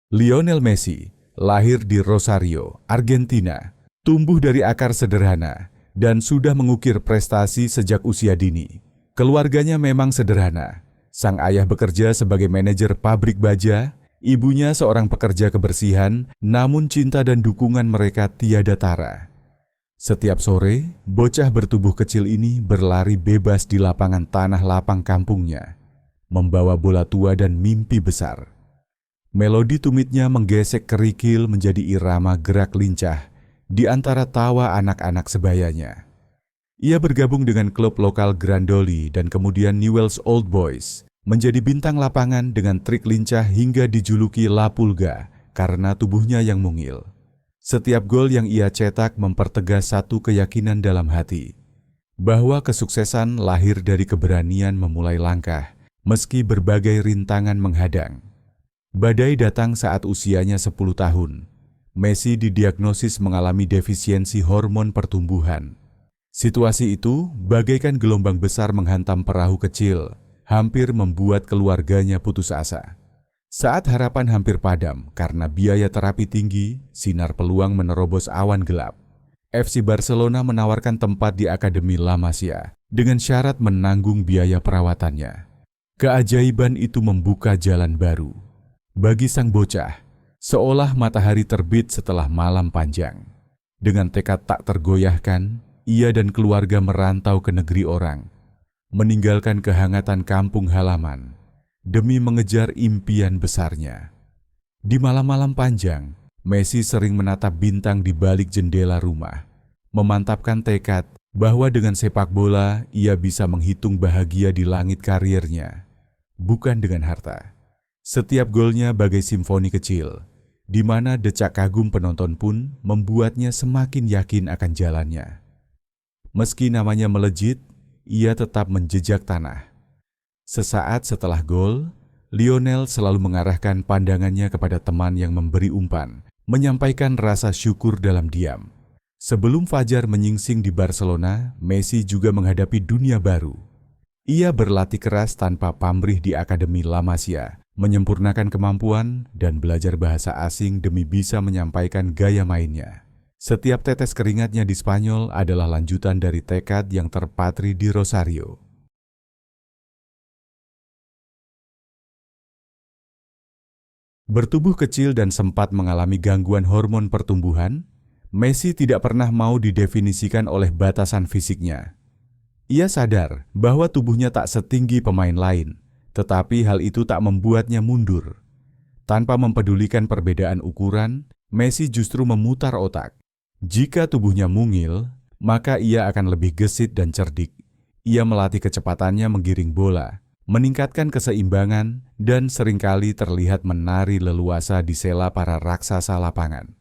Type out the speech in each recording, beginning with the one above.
Lionel Messi lahir di Rosario, Argentina, tumbuh dari akar sederhana, dan sudah mengukir prestasi sejak usia dini. Keluarganya memang sederhana. Sang ayah bekerja sebagai manajer pabrik baja, ibunya seorang pekerja kebersihan, namun cinta dan dukungan mereka tiada tara. Setiap sore, bocah bertubuh kecil ini berlari bebas di lapangan tanah lapang kampungnya, membawa bola tua dan mimpi besar. Melodi tumitnya menggesek kerikil menjadi irama gerak lincah di antara tawa anak-anak sebayanya. Ia bergabung dengan klub lokal Grandoli dan kemudian Newell's Old Boys, menjadi bintang lapangan dengan trik lincah hingga dijuluki La Pulga karena tubuhnya yang mungil. Setiap gol yang ia cetak mempertegas satu keyakinan dalam hati, bahwa kesuksesan lahir dari keberanian memulai langkah, meski berbagai rintangan menghadang. Badai datang saat usianya 10 tahun. Messi didiagnosis mengalami defisiensi hormon pertumbuhan. Situasi itu bagaikan gelombang besar menghantam perahu kecil, hampir membuat keluarganya putus asa. Saat harapan hampir padam karena biaya terapi tinggi, sinar peluang menerobos awan gelap. FC Barcelona menawarkan tempat di Akademi La Masia dengan syarat menanggung biaya perawatannya. Keajaiban itu membuka jalan baru. Bagi sang bocah, seolah matahari terbit setelah malam panjang. Dengan tekad tak tergoyahkan, ia dan keluarga merantau ke negeri orang, meninggalkan kehangatan kampung halaman demi mengejar impian besarnya. Di malam-malam panjang, Messi sering menatap bintang di balik jendela rumah, memantapkan tekad bahwa dengan sepak bola ia bisa menghitung bahagia di langit karirnya, bukan dengan harta. Setiap golnya bagai simfoni kecil, di mana decak kagum penonton pun membuatnya semakin yakin akan jalannya. Meski namanya melejit, ia tetap menjejak tanah. Sesaat setelah gol, Lionel selalu mengarahkan pandangannya kepada teman yang memberi umpan, menyampaikan rasa syukur dalam diam. Sebelum fajar menyingsing di Barcelona, Messi juga menghadapi dunia baru. Ia berlatih keras tanpa pamrih di Akademi La Masia, menyempurnakan kemampuan dan belajar bahasa asing demi bisa menyampaikan gaya mainnya. Setiap tetes keringatnya di Spanyol adalah lanjutan dari tekad yang terpatri di Rosario. Bertubuh kecil dan sempat mengalami gangguan hormon pertumbuhan, Messi tidak pernah mau didefinisikan oleh batasan fisiknya. Ia sadar bahwa tubuhnya tak setinggi pemain lain, tetapi hal itu tak membuatnya mundur. Tanpa mempedulikan perbedaan ukuran, Messi justru memutar otak. Jika tubuhnya mungil, maka ia akan lebih gesit dan cerdik. Ia melatih kecepatannya menggiring bola, meningkatkan keseimbangan, dan seringkali terlihat menari leluasa di sela para raksasa lapangan.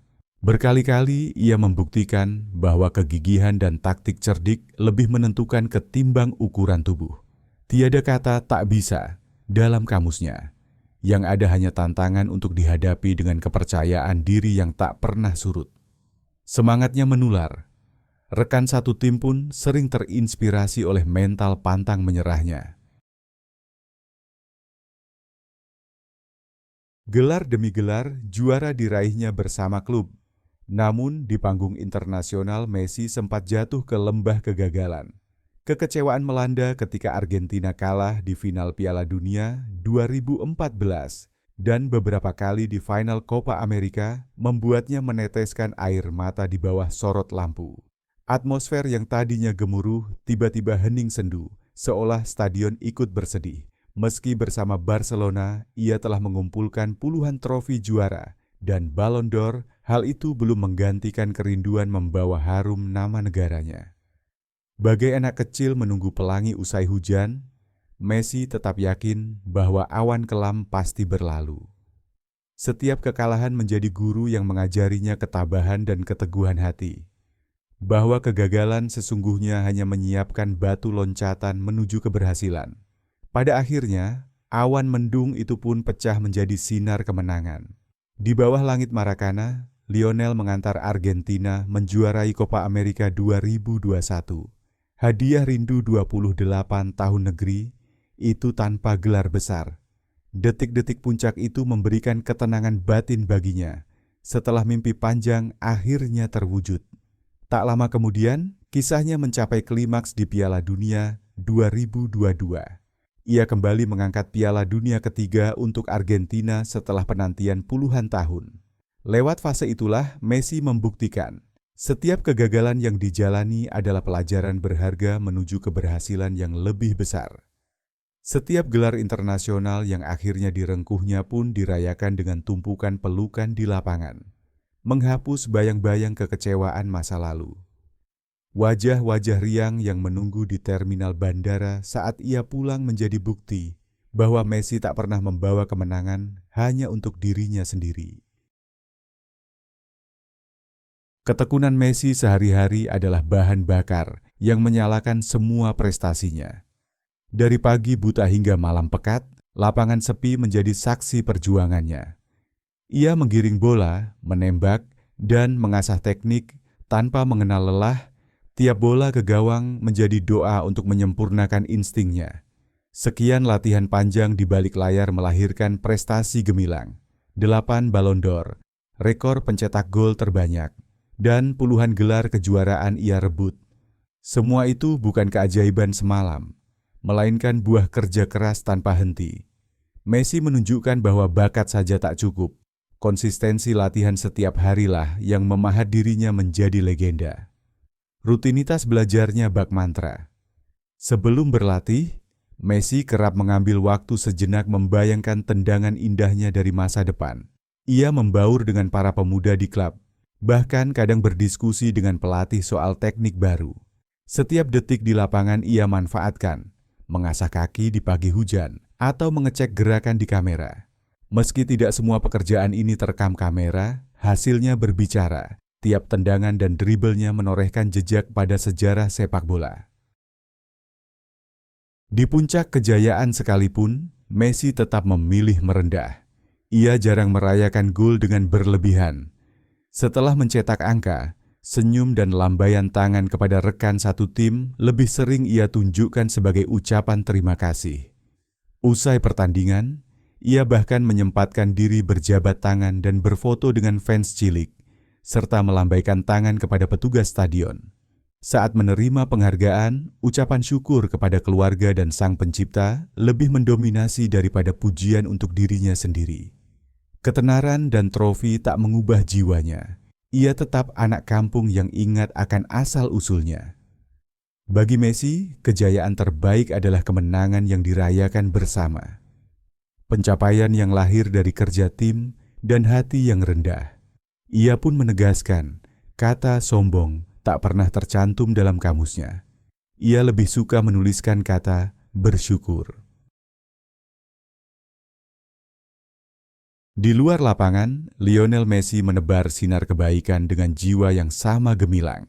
Berkali-kali ia membuktikan bahwa kegigihan dan taktik cerdik lebih menentukan ketimbang ukuran tubuh. Tiada kata tak bisa dalam kamusnya. Yang ada hanya tantangan untuk dihadapi dengan kepercayaan diri yang tak pernah surut. Semangatnya menular. Rekan satu tim pun sering terinspirasi oleh mental pantang menyerahnya. Gelar demi gelar, juara diraihnya bersama klub. Namun, di panggung internasional Messi sempat jatuh ke lembah kegagalan. Kekecewaan melanda ketika Argentina kalah di final Piala Dunia 2014 dan beberapa kali di final Copa America membuatnya meneteskan air mata di bawah sorot lampu. Atmosfer yang tadinya gemuruh tiba-tiba hening sendu, seolah stadion ikut bersedih. Meski bersama Barcelona, ia telah mengumpulkan puluhan trofi juara dan Ballon d'Or, hal itu belum menggantikan kerinduan membawa harum nama negaranya. Bagai anak kecil menunggu pelangi usai hujan, Messi tetap yakin bahwa awan kelam pasti berlalu. Setiap kekalahan menjadi guru yang mengajarinya ketabahan dan keteguhan hati. Bahwa kegagalan sesungguhnya hanya menyiapkan batu loncatan menuju keberhasilan. Pada akhirnya, awan mendung itu pun pecah menjadi sinar kemenangan. Di bawah langit Maracana, Lionel mengantar Argentina menjuarai Copa America 2021. Hadiah rindu 28 tahun negeri, itu tanpa gelar besar. Detik-detik puncak itu memberikan ketenangan batin baginya setelah mimpi panjang akhirnya terwujud. Tak lama kemudian, kisahnya mencapai klimaks di Piala Dunia 2022. Ia kembali mengangkat Piala Dunia ketiga untuk Argentina setelah penantian puluhan tahun. Lewat fase itulah Messi membuktikan setiap kegagalan yang dijalani adalah pelajaran berharga menuju keberhasilan yang lebih besar. Setiap gelar internasional yang akhirnya direngkuhnya pun dirayakan dengan tumpukan pelukan di lapangan, menghapus bayang-bayang kekecewaan masa lalu. Wajah-wajah riang yang menunggu di terminal bandara saat ia pulang menjadi bukti bahwa Messi tak pernah membawa kemenangan hanya untuk dirinya sendiri. Ketekunan Messi sehari-hari adalah bahan bakar yang menyalakan semua prestasinya. Dari pagi buta hingga malam pekat, lapangan sepi menjadi saksi perjuangannya. Ia menggiring bola, menembak, dan mengasah teknik tanpa mengenal lelah. Tiap bola ke gawang menjadi doa untuk menyempurnakan instingnya. Sekian latihan panjang di balik layar melahirkan prestasi gemilang. 8 Ballon d'Or, rekor pencetak gol terbanyak, dan puluhan gelar kejuaraan ia rebut. Semua itu bukan keajaiban semalam, melainkan buah kerja keras tanpa henti. Messi menunjukkan bahwa bakat saja tak cukup. Konsistensi latihan setiap harilah yang memahat dirinya menjadi legenda. Rutinitas belajarnya bak mantra. Sebelum berlatih, Messi kerap mengambil waktu sejenak membayangkan tendangan indahnya dari masa depan. Ia membaur dengan para pemuda di klub, bahkan kadang berdiskusi dengan pelatih soal teknik baru. Setiap detik di lapangan ia manfaatkan, mengasah kaki di pagi hujan, atau mengecek gerakan di kamera. Meski tidak semua pekerjaan ini terekam kamera, hasilnya berbicara. Tiap tendangan dan dribblenya menorehkan jejak pada sejarah sepak bola. Di puncak kejayaan sekalipun, Messi tetap memilih merendah. Ia jarang merayakan gol dengan berlebihan. Setelah mencetak angka, senyum dan lambaian tangan kepada rekan satu tim lebih sering ia tunjukkan sebagai ucapan terima kasih. Usai pertandingan, ia bahkan menyempatkan diri berjabat tangan dan berfoto dengan fans cilik, serta melambaikan tangan kepada petugas stadion. Saat menerima penghargaan, ucapan syukur kepada keluarga dan sang pencipta lebih mendominasi daripada pujian untuk dirinya sendiri. Ketenaran dan trofi tak mengubah jiwanya. Ia tetap anak kampung yang ingat akan asal-usulnya. Bagi Messi, kejayaan terbaik adalah kemenangan yang dirayakan bersama. Pencapaian yang lahir dari kerja tim dan hati yang rendah. Ia pun menegaskan, kata sombong tak pernah tercantum dalam kamusnya. Ia lebih suka menuliskan kata bersyukur. Di luar lapangan, Lionel Messi menebar sinar kebaikan dengan jiwa yang sama gemilang.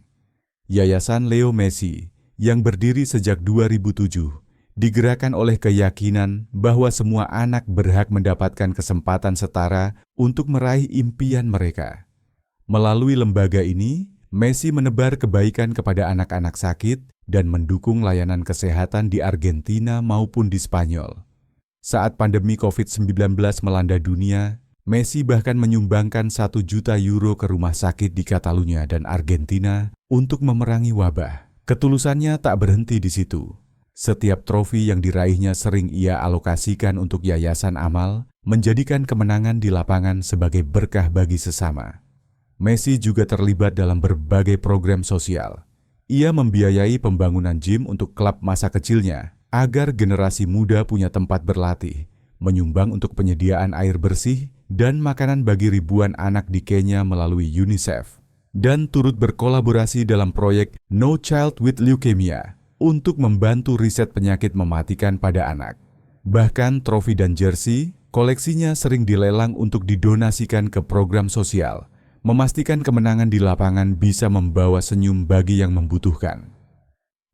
Yayasan Leo Messi, yang berdiri sejak 2007, digerakkan oleh keyakinan bahwa semua anak berhak mendapatkan kesempatan setara untuk meraih impian mereka. Melalui lembaga ini, Messi menebar kebaikan kepada anak-anak sakit dan mendukung layanan kesehatan di Argentina maupun di Spanyol. Saat pandemi COVID-19 melanda dunia, Messi bahkan menyumbangkan 1 juta euro ke rumah sakit di Catalunya dan Argentina untuk memerangi wabah. Ketulusannya tak berhenti di situ. Setiap trofi yang diraihnya sering ia alokasikan untuk yayasan amal, menjadikan kemenangan di lapangan sebagai berkah bagi sesama. Messi juga terlibat dalam berbagai program sosial. Ia membiayai pembangunan gym untuk klub masa kecilnya, agar generasi muda punya tempat berlatih, menyumbang untuk penyediaan air bersih dan makanan bagi ribuan anak di Kenya melalui UNICEF, dan turut berkolaborasi dalam proyek No Child with Leukemia untuk membantu riset penyakit mematikan pada anak. Bahkan trofi dan jersey, koleksinya sering dilelang untuk didonasikan ke program sosial, memastikan kemenangan di lapangan bisa membawa senyum bagi yang membutuhkan.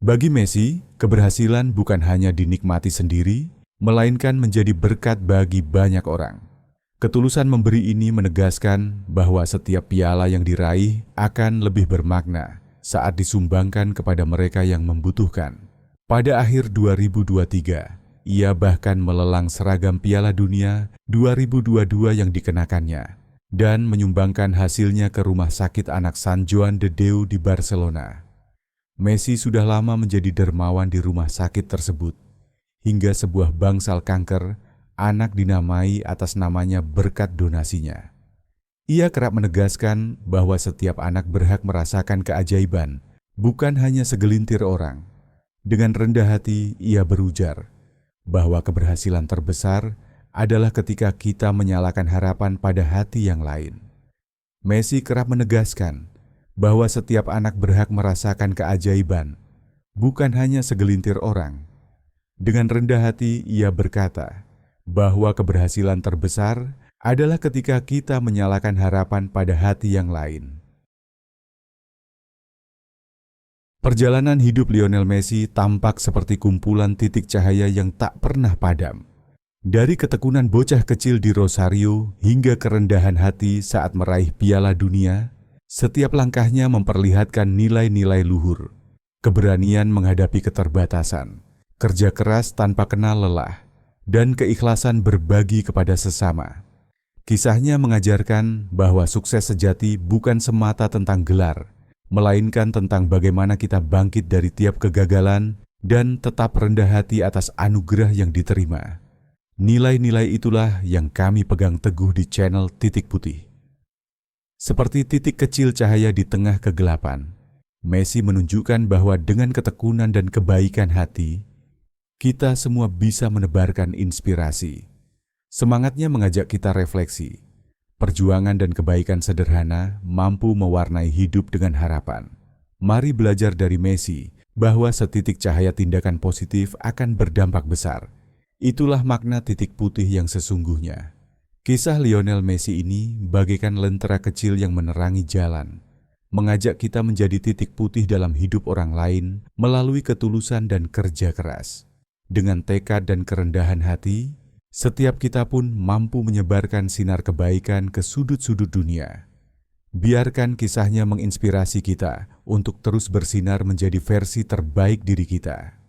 Bagi Messi, keberhasilan bukan hanya dinikmati sendiri, melainkan menjadi berkat bagi banyak orang. Ketulusan memberi ini menegaskan bahwa setiap piala yang diraih akan lebih bermakna saat disumbangkan kepada mereka yang membutuhkan. Pada akhir 2023, Ia bahkan melelang seragam Piala Dunia 2022 yang dikenakannya dan menyumbangkan hasilnya ke Rumah Sakit Anak San Joan de Déu di Barcelona. Messi sudah lama menjadi dermawan di rumah sakit tersebut, hingga sebuah bangsal kanker anak dinamai atas namanya berkat donasinya. Ia kerap menegaskan bahwa setiap anak berhak merasakan keajaiban, bukan hanya segelintir orang. Dengan rendah hati, ia berujar bahwa keberhasilan terbesar adalah ketika kita menyalakan harapan pada hati yang lain. Messi kerap menegaskan bahwa setiap anak berhak merasakan keajaiban, bukan hanya segelintir orang. Dengan rendah hati, ia berkata bahwa keberhasilan terbesar adalah ketika kita menyalakan harapan pada hati yang lain. Perjalanan hidup Lionel Messi tampak seperti kumpulan titik cahaya yang tak pernah padam. Dari ketekunan bocah kecil di Rosario hingga kerendahan hati saat meraih Piala Dunia, setiap langkahnya memperlihatkan nilai-nilai luhur, keberanian menghadapi keterbatasan, kerja keras tanpa kenal lelah, dan keikhlasan berbagi kepada sesama. Kisahnya mengajarkan bahwa sukses sejati bukan semata tentang gelar, melainkan tentang bagaimana kita bangkit dari tiap kegagalan dan tetap rendah hati atas anugerah yang diterima. Nilai-nilai itulah yang kami pegang teguh di channel Titik Putih. Seperti titik kecil cahaya di tengah kegelapan, Messi menunjukkan bahwa dengan ketekunan dan kebaikan hati, kita semua bisa menebarkan inspirasi. Semangatnya mengajak kita refleksi. Perjuangan dan kebaikan sederhana mampu mewarnai hidup dengan harapan. Mari belajar dari Messi bahwa setitik cahaya tindakan positif akan berdampak besar. Itulah makna titik putih yang sesungguhnya. Kisah Lionel Messi ini bagaikan lentera kecil yang menerangi jalan, mengajak kita menjadi titik putih dalam hidup orang lain melalui ketulusan dan kerja keras. Dengan tekad dan kerendahan hati, setiap kita pun mampu menyebarkan sinar kebaikan ke sudut-sudut dunia. Biarkan kisahnya menginspirasi kita untuk terus bersinar menjadi versi terbaik diri kita.